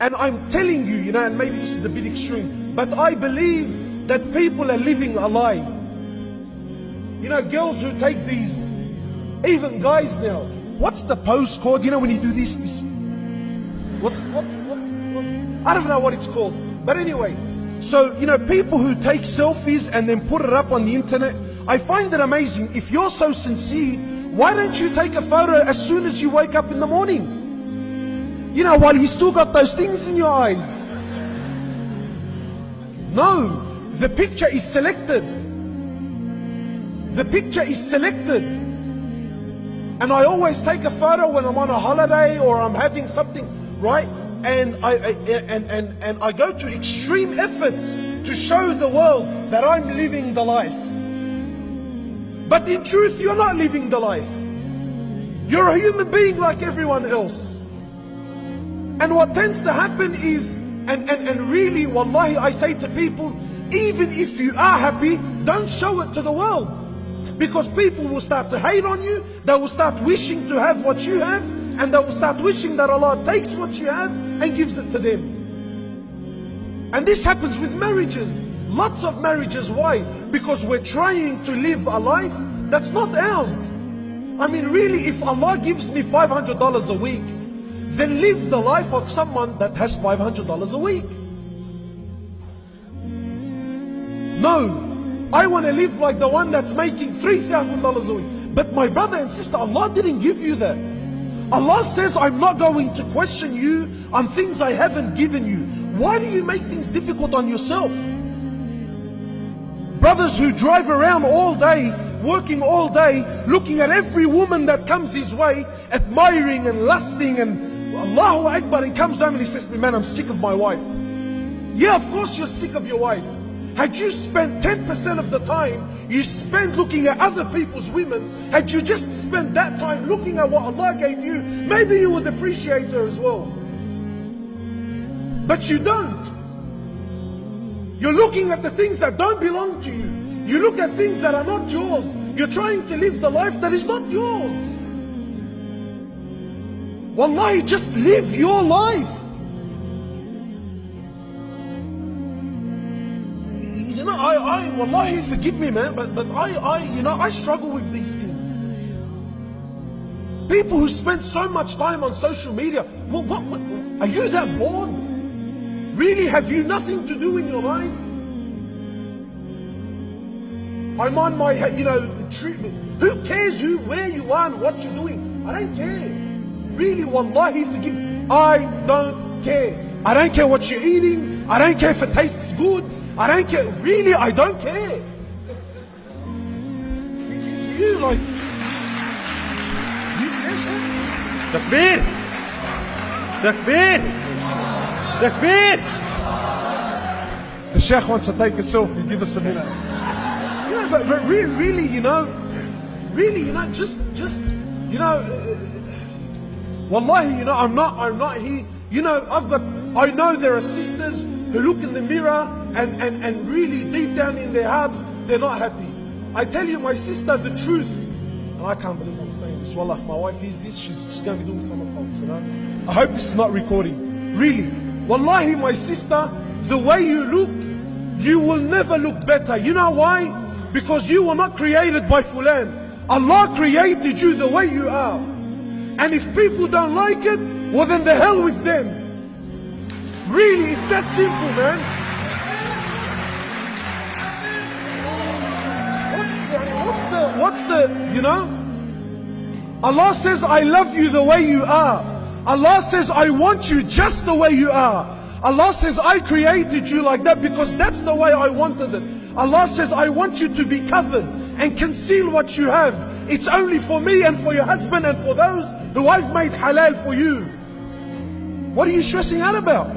And I'm telling you, and maybe this is a bit extreme, but I believe that people are living a lie. Girls who take these, even guys now, what's the pose called? When you do this, what's I don't know what it's called. But anyway, so, people who take selfies and then put it up on the internet, I find it amazing. If you're so sincere, why don't you take a photo as soon as you wake up in the morning? While you still got those things in your eyes. No, the picture is selected. The picture is selected. And I always take a photo when I'm on a holiday or I'm having something, right? And I go to extreme efforts to show the world that I'm living the life. But in truth, you're not living the life. You're a human being like everyone else. And what tends to happen is, and really, wallahi, I say to people, even if you are happy, don't show it to the world. Because people will start to hate on you, they will start wishing to have what you have, and they will start wishing that Allah takes what you have and gives it to them. And this happens with marriages. Lots of marriages. Why? Because we're trying to live a life that's not ours. I mean, really, if Allah gives me $500 a week, then live the life of someone that has $500 a week. No, I want to live like the one that's making $3,000 a week. But my brother and sister, Allah didn't give you that. Allah says, I'm not going to question you on things I haven't given you. Why do you make things difficult on yourself? Brothers who drive around all day, working all day, looking at every woman that comes his way, admiring and lusting, and Allahu Akbar, he comes home and he says to me, man, I'm sick of my wife. Yeah, of course you're sick of your wife. Had you spent 10% of the time you spent looking at other people's women, had you just spent that time looking at what Allah gave you, maybe you would appreciate her as well. But you don't. You're looking at the things that don't belong to you. You look at things that are not yours. You're trying to live the life that is not yours. Wallahi, just live your life. Wallahi, forgive me, man, but I struggle with these things. People who spend so much time on social media, what are you that bored? Really, have you nothing to do in your life? I'm on my, treatment. Who cares where you are and what you're doing? I don't care. Really, wallahi, forgive me. I don't care. I don't care what you're eating. I don't care if it tastes good. I don't care. Really, I don't care. You like... You care, Sheikh? Takbir! Takbir! Takbir! The Sheikh wants to take a selfie. Give us a minute. But really, just, wallahi, I'm not here. I know there are sisters who look in the mirror and really deep down in their hearts, they're not happy. I tell you, my sister, the truth, and I can't believe I'm saying this. Wallah, if my wife hears this, she's going to be doing somersaults, I hope this is not recording. Really. Wallahi, my sister, the way you look, you will never look better. You know why? Because you were not created by Fulan. Allah created you the way you are. And if people don't like it, well then the hell with them. Really, it's that simple, man. Allah says, I love you the way you are. Allah says, I want you just the way you are. Allah says, I created you like that because that's the way I wanted it. Allah says, I want you to be covered and conceal what you have. It's only for me and for your husband and for those who I've made halal for you. What are you stressing out about?